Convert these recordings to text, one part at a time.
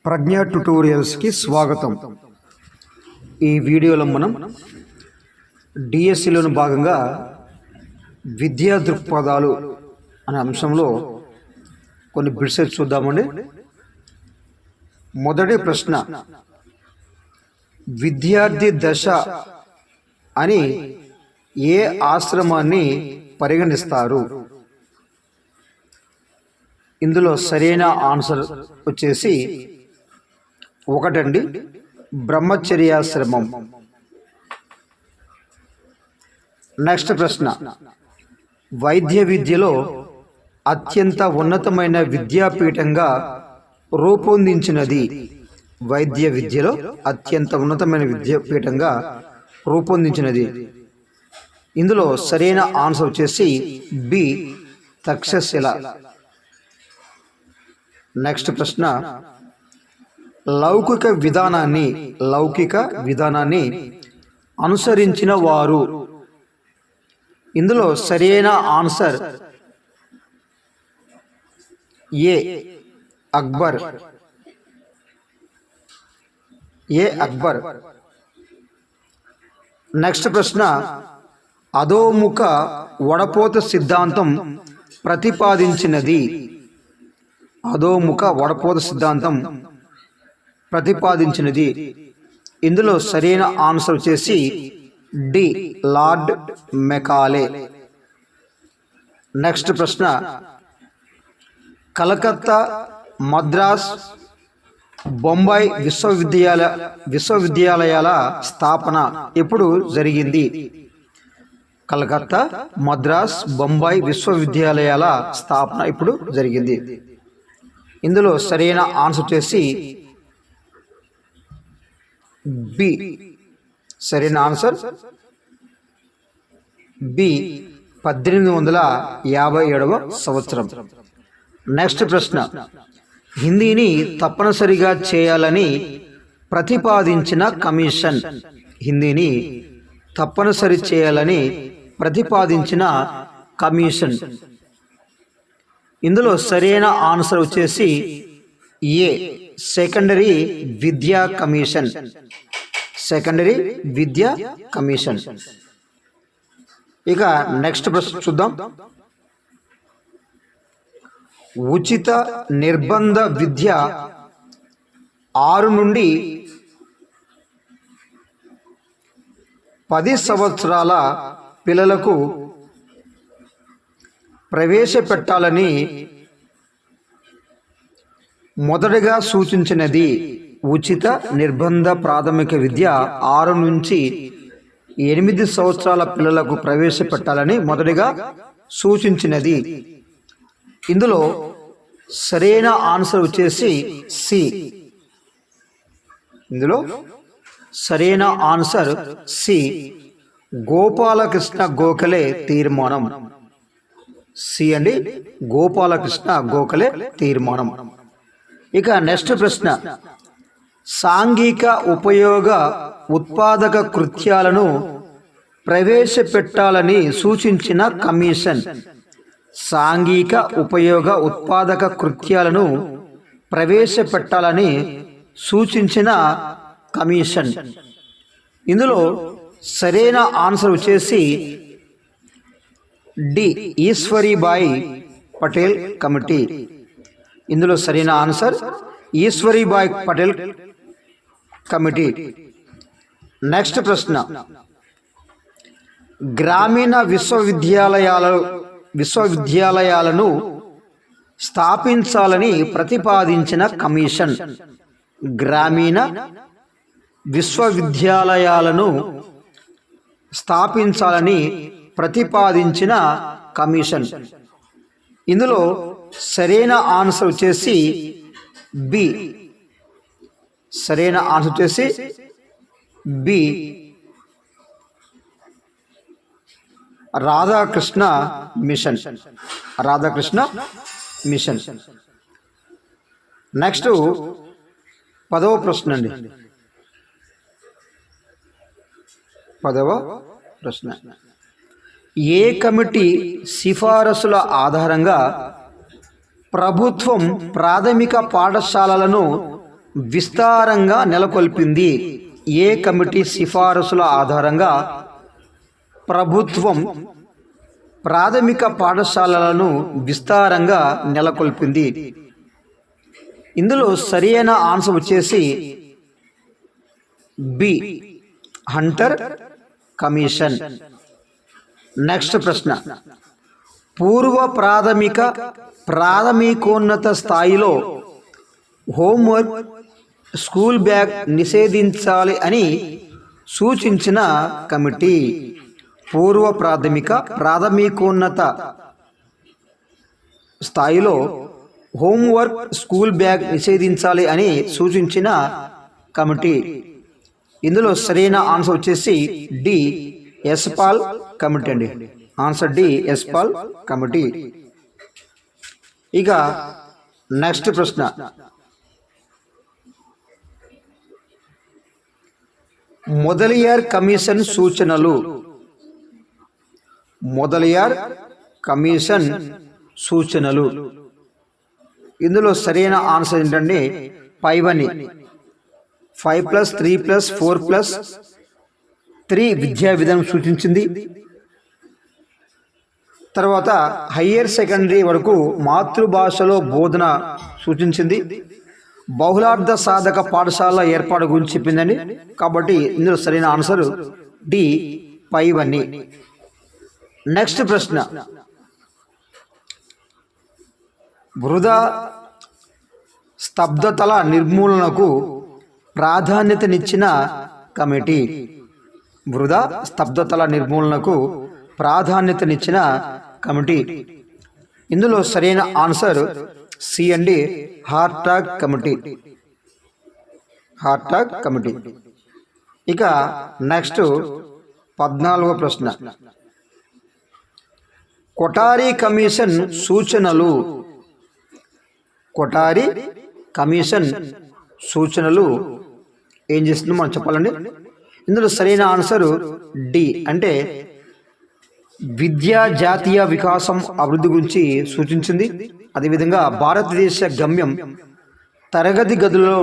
ప్రజ్ఞా ట్యుటోరియల్స్కి స్వాగతం. ఈ వీడియోలో మనం డిఎస్సిలోని భాగంగా విద్యా దృక్పథాలు అనే అంశంలో కొన్ని బిట్స్ చూద్దామండి. మొదటి ప్రశ్న, విద్యార్థి దశ అని ఏ ఆశ్రమాన్ని పరిగణిస్తారు? ఇందులో సరైన ఆన్సర్ వచ్చేసి ఒకటండి, బ్రహ్మచర్యాశ్రమం. నెక్స్ట్ ప్రశ్న, వైద్య విద్యలో అత్యంత ఉన్నతమైన విద్యాపీఠంగా రూపొందించినది? వైద్య విద్యలో అత్యంత ఉన్నతమైన విద్యాపీఠంగా రూపొందించినది. ఇందులో సరైన ఆన్సర్ వచ్చేసి బి, తక్షశిల. నెక్స్ట్ ప్రశ్న, లౌకిక విధానాన్ని అనుసరించిన వారు? ఇందులో సరైన ఆన్సర్ ఏ, అక్బర్. నెక్స్ట్ ప్రశ్న, అధోముఖ వడపోత సిద్ధాంతం ప్రతిపాదించినది? అధోముఖ వడపోత సిద్ధాంతం ప్రతిపాదించినది. ఇందులో సరైన ఆన్సర్ వచ్చేసి డి, లార్డ్ మెకాలే. నెక్స్ట్ ప్రశ్న, కలకత్తా, మద్రాస్, బొంబాయి విశ్వవిద్యాలయాల స్థాపన ఎప్పుడు జరిగింది? కలకత్తా, మద్రాస్, బొంబాయి విశ్వవిద్యాలయాల స్థాపన ఇప్పుడు జరిగింది. ఇందులో సరైన ఆన్సర్ వచ్చేసి బి. సరైన ఆన్సర్ బి, 1857వ సంవత్సరం. నెక్స్ట్ ప్రశ్న, హిందీని తప్పనిసరిగా చేయాలని ప్రతిపాదించిన కమిషన్? హిందీని తప్పనిసరి చేయాలని ప్రతిపాదించిన కమిషన్. ఇందులో సరైన ఆన్సర్ వచ్చేసి ఏ, సెకండరీ విద్యా కమిషన్. సెకండరీ విద్యా కమిషన్. ఇక నెక్స్ట్ ప్రశ్న చూద్దాం. ఉచిత నిర్బంధ విద్య 6 నుండి 10 సంవత్సరాల పిల్లలకు ప్రవేశపెట్టాలని మొదటగా సూచించినది? ఉచిత నిర్బంధ ప్రాథమిక విద్య 6 నుంచి 8 సంవత్సరాల పిల్లలకు ప్రవేశపెట్టాలని మొదటగా సూచించినది. ఇందులో సరైన ఆన్సర్ వచ్చేసి సి. ఇందులో సరైన ఆన్సర్ సి, గోపాలకృష్ణ గోఖలే తీర్మానం. సి అండి, గోపాలకృష్ణ గోఖలే తీర్మానం. ఇక నెక్స్ట్ ప్రశ్న, సాంఘిక ఉపయోగ ఉత్పాదక కృత్యాలను ప్రవేశపెట్టాలని సూచించిన కమిషన్? సాంఘిక ఉపయోగ ఉత్పాదక కృత్యాలను ప్రవేశపెట్టాలని సూచించిన కమిషన్. ఇందులో సరైన ఆన్సర్ వచ్చేసి డి, ఈశ్వరీబాయి పటేల్ కమిటీ. ఇందులో సరైన answer Eshwari Bai Patel committee. Next ప్రశ్న, గ్రామీణ విశ్వవిద్యాలయాలను స్థాపించాలని ప్రతిపాదించిన కమిషన్? గ్రామీణ విశ్వవిద్యాలయాలను స్థాపించాలని ప్రతిపాదించిన కమిషన్. ఇందులో సరైన ఆన్సర్ వచ్చేసి బి. సరైన ఆన్సర్ వచ్చేసి B, Radhakrishna mission. Radhakrishna mission. Next 10వ ప్రశ్న అండి. 10వ ప్రశ్న, ఏ కమిటీ సిఫారసుల ఆధారంగా ప్రభుత్వం ప్రాథమిక పాఠశాలలను విస్తారంగా నెలకొల్పింది? ఏ కమిటీ సిఫారసుల ఆధారంగా ప్రభుత్వం ప్రాథమిక పాఠశాలలను విస్తారంగా నెలకొల్పింది? ఇందులో సరైన ఆన్సర్ వచ్చేసి బి, హంటర్ కమిషన్. నెక్స్ట్ ప్రశ్న, పూర్వ ప్రాథమికోన్నత స్థాయిలో హోంవర్క్, స్కూల్ బ్యాగ్ నిషేధించాలి అని సూచించిన కమిటీ? పూర్వ ప్రాథమికోన్నత స్థాయిలో హోంవర్క్, స్కూల్ బ్యాగ్ నిషేధించాలి అని సూచించిన కమిటీ. ఇందులో సరైన ఆన్సర్ వచ్చేసి డి, యశ్పాల్ కమిటీ అండి. Answer D, Yashpal committee. ఇక నెక్స్ట్ ప్రశ్న, మొదలియార్ కమిషన్ సూచనలు. మొదలియార్ కమిషన్ సూచనలు. ఇందులో సరైన ఆన్సర్ ఏంటంటే 5 5+3+4+3 విద్యా విధానం సూచించింది. తర్వాత హయ్యర్ సెకండరీ వరకు మాతృభాషలో బోధన సూచించింది. బహుళార్థ సాధక పాఠశాల ఏర్పాటు గురించి చెప్పిందండి. కాబట్టి ఇందులో సరైన ఆన్సర్ డి, 5. నెక్స్ట్ ప్రశ్న, వృధా స్తబ్దతల నిర్మూలనకు ప్రాధాన్యతనిచ్చిన కమిటీ. వృధా స్తబ్దతల నిర్మూలనకు ప్రాధాన్యతనిచ్చిన కమిటీ. ఇందులో సరైన ఆన్సర్ సి అండి, హార్టాగ్ కమిటీ. Hartog committee. ఇక నెక్స్ట్ 14వ ప్రశ్న, కొఠారి కమిషన్ సూచనలు. కొఠారి కమిషన్ సూచనలు ఏం చేస్తుందో మనం చెప్పాలండి. ఇందులో సరైన ఆన్సర్ డి, అంటే విద్యా జాతీయ వికాసం అభివృద్ధి గురించి సూచించింది. అదేవిధంగా భారతదేశ గమ్యం తరగతి గదులలో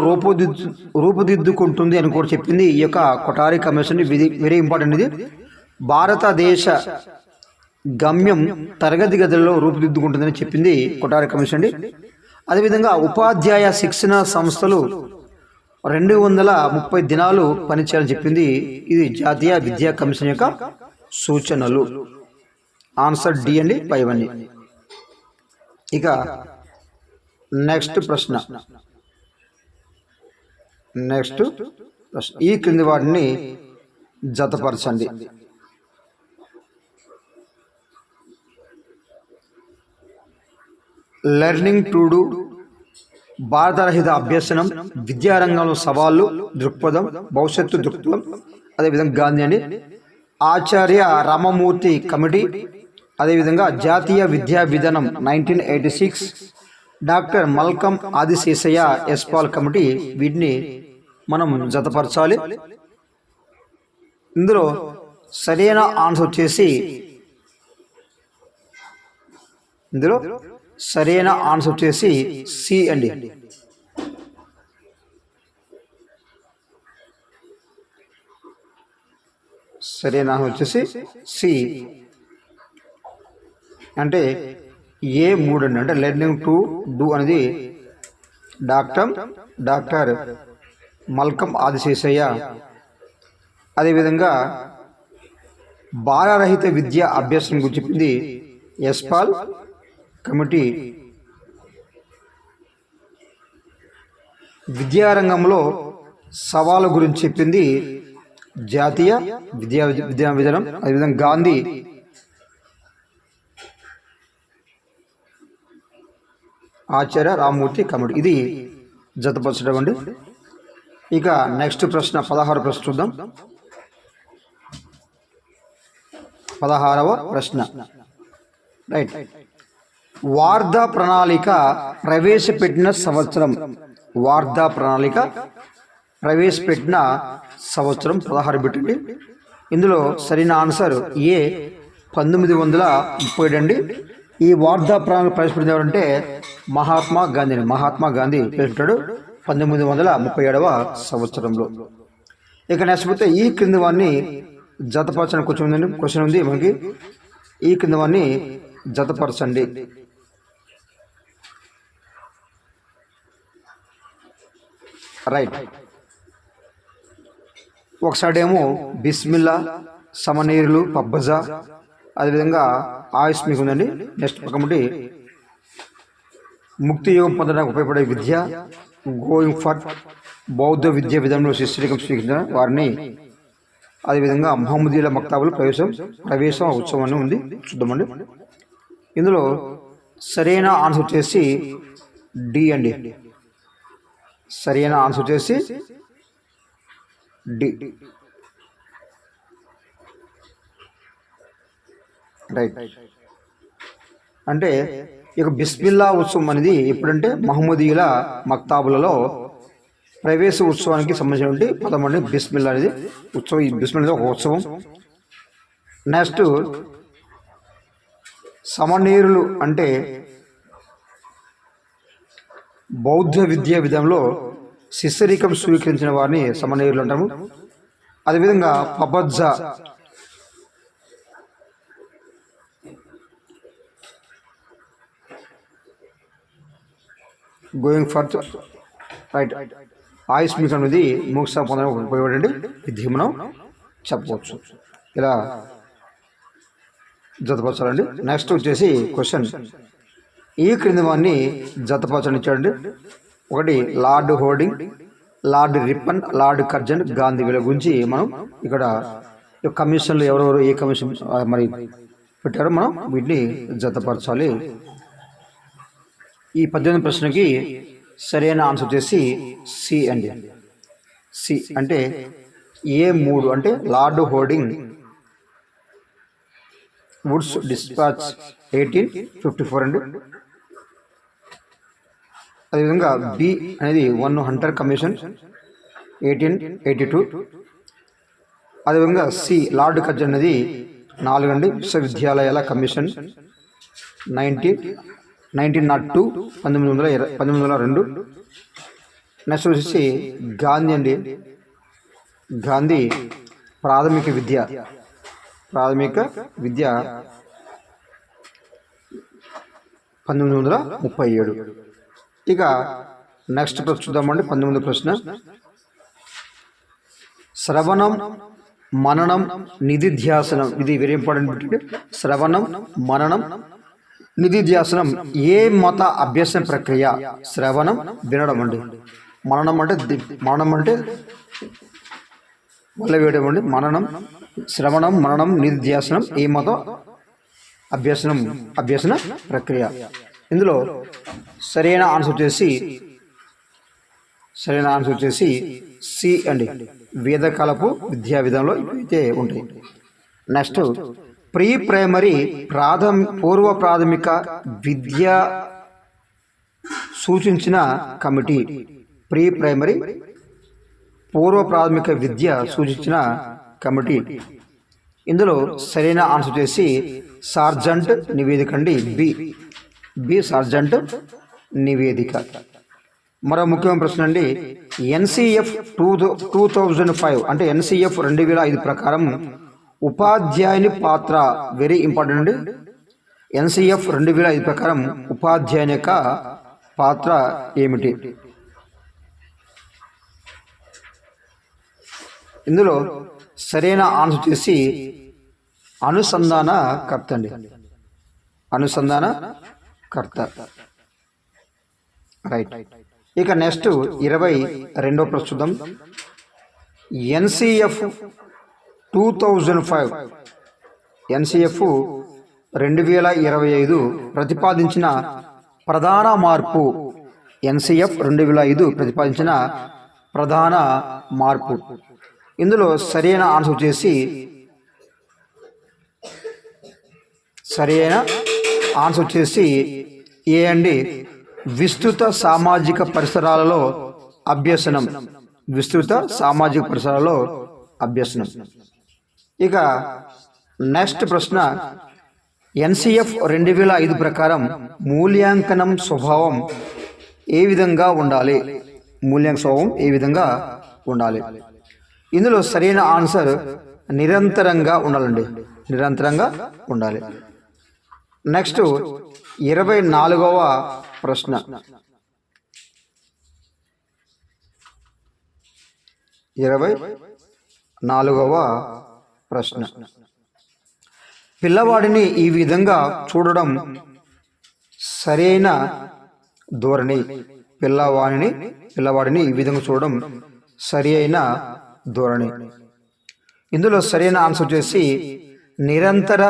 రూపుదిద్దుకుంటుంది అని కూడా చెప్పింది ఈ యొక్క కొఠారి కమిషన్. Very important. ఇది భారతదేశ గమ్యం తరగతి గదులలో రూపుదిద్దుకుంటుందని చెప్పింది కొఠారి కమిషన్ అండి. అదేవిధంగా ఉపాధ్యాయ శిక్షణ సంస్థలు 230 దినాలు పనిచేయాలని చెప్పింది. ఇది జాతీయ విద్యా కమిషన్ యొక్క సూచనలు. ఆన్సర్ డి అండి, 5. ఇక నెక్స్ట్ ప్రశ్న, ఈ క్రింది వాటిని జతపరచండి. లెర్నింగ్ టు డూ, భారతరహిత అభ్యసనం, విద్యారంగంలో సవాళ్ళు, దృక్పథం, భవిష్యత్తు దృక్పథం, అదేవిధంగా గాంధీ అండి. ఆచార్య రామమూర్తి కమిటీ, అదేవిధంగా జాతీయ విద్యా విధానం 1986, doctor Malcolm Adiseshaiah Yashpal committee. వీటిని మనం జతపరచాలి. ఇందులో సరైన ఆన్సర్ వచ్చేసి సి అండి. సరైన ఆన్సర్ వచ్చేసి సి, అంటే A3 అండి. అంటే లెర్నింగ్ టు డూ అనేది డాక్టర్ మల్కం ఆదిశేషయ్య. అదేవిధంగా బాలరహిత విద్యా అభ్యాసం గురించి చెప్పింది యశ్పాల్ కమిటీ. విద్యారంగంలో సవాలు గురించి చెప్పింది జాతీయ విద్యా విధానం. అదేవిధంగా గాంధీ ఆచార్య రామమూర్తి కమిటీ. ఇది జతపరచడం అండి. ఇక నెక్స్ట్ ప్రశ్న 16వ ప్రశ్న చూద్దాం. 16వ ప్రశ్న, రైట్. వార్ధా ప్రణాళిక ప్రవేశపెట్టిన సంవత్సరం. వార్ధా ప్రణాళిక ప్రవేశపెట్టిన సంవత్సరం 16 పెట్టండి. ఇందులో సరైన ఆన్సర్ ఏ, 1937 అండి. ఈ వార్ధా ప్రణాళిక ప్రవేశపెట్టిన ఎవరంటే మహాత్మా గాంధీ ప్రవేశపెట్టాడు 1937వ సంవత్సరంలో. ఇక నెక్స్ట్ పోతే ఈ క్రింది వారిని జతపరచని క్వశ్చన్ ఉంది మనకి. ఈ క్రింది వారిని జతపరచండి. రైట్. ఒకసారి ఏమో బిస్మిల్లా, సమనీరులు, పబ్బజా, అదేవిధంగా ఆయుష్ మీకు ఉందండి. నెక్స్ట్ పక్కముంటి ముక్తి యోగం పొందడానికి ఉపయోగపడే విద్య, గోయింగ్ ఫర్ బౌద్ధ విద్యా విధానంలో శిష్యరికం స్వీకరించిన వారిని, అదేవిధంగా మహమ్మదీయుల మక్తాబులు ప్రవేశం ఉత్సవం అని ఉంది, చూద్దామండి. ఇందులో సరైన ఆన్సర్ వచ్చేసి డి అండి. సరైన ఆన్సర్ వచ్చేసి డి. రైట్. అంటే ఇక బిస్మిల్లా ఉత్సవం అనేది ఎప్పుడంటే మహమ్మదీయుల మక్తాబులలో ప్రవేశ ఉత్సవానికి సంబంధించినటువంటి పదం అండి బిస్మిల్లా అనేది ఉత్సవం. ఈ బిస్మిల్లా ఒక ఉత్సవం. నెక్స్ట్ సమనీరులు అంటే బౌద్ధ విద్యా విధానంలో శిష్యరికం స్వీకరించిన వారిని సమనీరులు అంటాము. అదేవిధంగా పబజ్జా గోయింగ్ ఫర్ రైట్. ఆయుష్మిక్ అనేది మోక్ష పొందడానికి ఉపయోగపడే విద్య మనం చెప్పవచ్చు. ఇలా జతపరచాలండి. నెక్స్ట్ వచ్చేసి క్వశ్చన్, ఈ క్రింది వారిని జతపరచని ఇచ్చాడండి. ఒకటి lord hoarding, lord Ripon, lord Curzon, Gandhi వీళ్ళ గురించి మనం ఇక్కడ కమిషన్లు ఎవరెవరు ఏ కమిషన్ మరి పెట్టారో మనం వీటిని జతపరచాలి. ఈ 18 ప్రశ్నకి సరైన ఆన్సర్ వచ్చేసి సి అండి. సి అంటే A3 అంటే లార్డ్ హోర్డింగ్ వుడ్స్ డిస్పాచ్ 1854 అండి. అదేవిధంగా బి అనేది 1 హంటర్ కమిషన్ 1882. అదేవిధంగా సి లార్డ్ కర్జన్ అనేది 4 అండి. విశ్వవిద్యాలయాల కమిషన్ 1902 1902. నెక్స్ట్ వచ్చేసి గాంధీ అండి. గాంధీ ప్రాథమిక విద్య 1937. ఇక నెక్స్ట్ ప్రశ్న చూద్దామండి. 19వ ప్రశ్న, శ్రవణం, మననం, నిధిధ్యాసనం. ఇది వెరీ ఇంపార్టెంట్ బిట్. శ్రవణం, మననం, నిధిధ్యాసనం ఏ మత అభ్యసన ప్రక్రియ? శ్రవణం వినడం అండి. మననం అంటే వల్ల వేయడం అండి. శ్రవణం, మననం, నిధిధ్యాసనం ఏ మత అభ్యసన ప్రక్రియ? ఇందులో సరైన ఆన్సర్ వచ్చేసి సి అండి. వేదకాలపు విద్యా విధానంలో అయితే ఉంటాయి. నెక్స్ట్ ప్రీ ప్రైమరీ పూర్వ ప్రాథమిక విద్య సూచించిన కమిటీ. ప్రీ ప్రైమరీ పూర్వ ప్రాథమిక విద్య సూచించిన కమిటీ. ఇందులో సరైన ఆన్సర్ వచ్చేసి సార్జెంట్ నివేదిక అండి. బి సార్జెంట్ నివేదిక. మరో ముఖ్యమైన ప్రశ్న అండి, NCF 2005 అంటే NCF 2005 ప్రకారం ఉపాధ్యాయుని పాత్ర వెరీ ఇంపార్టెంట్ అండి. NCF 2005 ప్రకారం ఉపాధ్యాయుని యొక్క పాత్ర ఏమిటి? ఇందులో సరైన ఆన్సర్ వచ్చేసి అనుసంధానకర్త అండి. అనుసంధానకర్త. రైట్. ఇక నెక్స్ట్ 22వ ప్రశ్న చూద్దాం. NCF 2025 ప్రతిపాదించిన ప్రధాన మార్పు. NCF 2005 ప్రతిపాదించిన ప్రధాన మార్పు. ఇందులో సరైన ఆన్సర్ వచ్చేసి ఏ అండి. విస్తృత సామాజిక పరిసరాలలో అభ్యసనం. ఇక నెక్స్ట్ ప్రశ్న, NCF 2005 ప్రకారం మూల్యాంకనం స్వభావం ఏ విధంగా ఉండాలి? మూల్యాంక స్వభావం ఏ విధంగా ఉండాలి. ఇందులో సరైన ఆన్సర్ నిరంతరంగా ఉండాలండి, నిరంతరంగా ఉండాలి. నెక్స్ట్ 24వ ప్రశ్న. 24వ ప్రశ్న. పిల్లవాడిని ఈ విధంగా చూడడం సరైన ధోరణి. పిల్లవాడిని ఈ విధంగా చూడడం సరి అయిన ధోరణి. ఇందులో సరైన ఆన్సర్ వచ్చేసి నిరంతర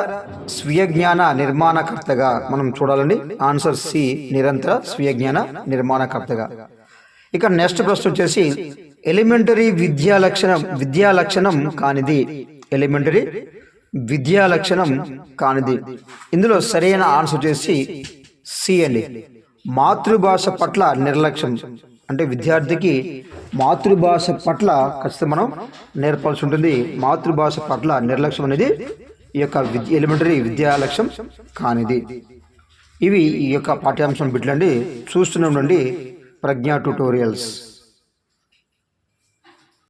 స్వీయ జ్ఞాన నిర్మాణకర్తగా మనం చూడాలండి. ఆన్సర్ సి, నిరంతర స్వీయ జ్ఞాన నిర్మాణకర్తగా. ఇక నెక్స్ట్ ప్రశ్న వచ్చేసి ఎలిమెంటరీ విద్యా లక్షణం కానిది. ఎలిమెంటరీ విద్యా లక్షణం కానిది. ఇందులో సరైన ఆన్సర్ వచ్చేసి సి అండి, మాతృభాష పట్ల నిర్లక్ష్యం. అంటే విద్యార్థికి మాతృభాష పట్ల ఖచ్చితంగా మనం నేర్పాల్సి ఉంటుంది. మాతృభాష పట్ల నిర్లక్ష్యం అనేది ఈ యొక్క ఎలిమెంటరీ విద్యా లక్ష్యం కానిది. ఇవి ఈ యొక్క పాఠ్యాంశం బిట్లండి. చూస్తూనే ఉండండి ప్రజ్ఞా ట్యుటోరియల్స్.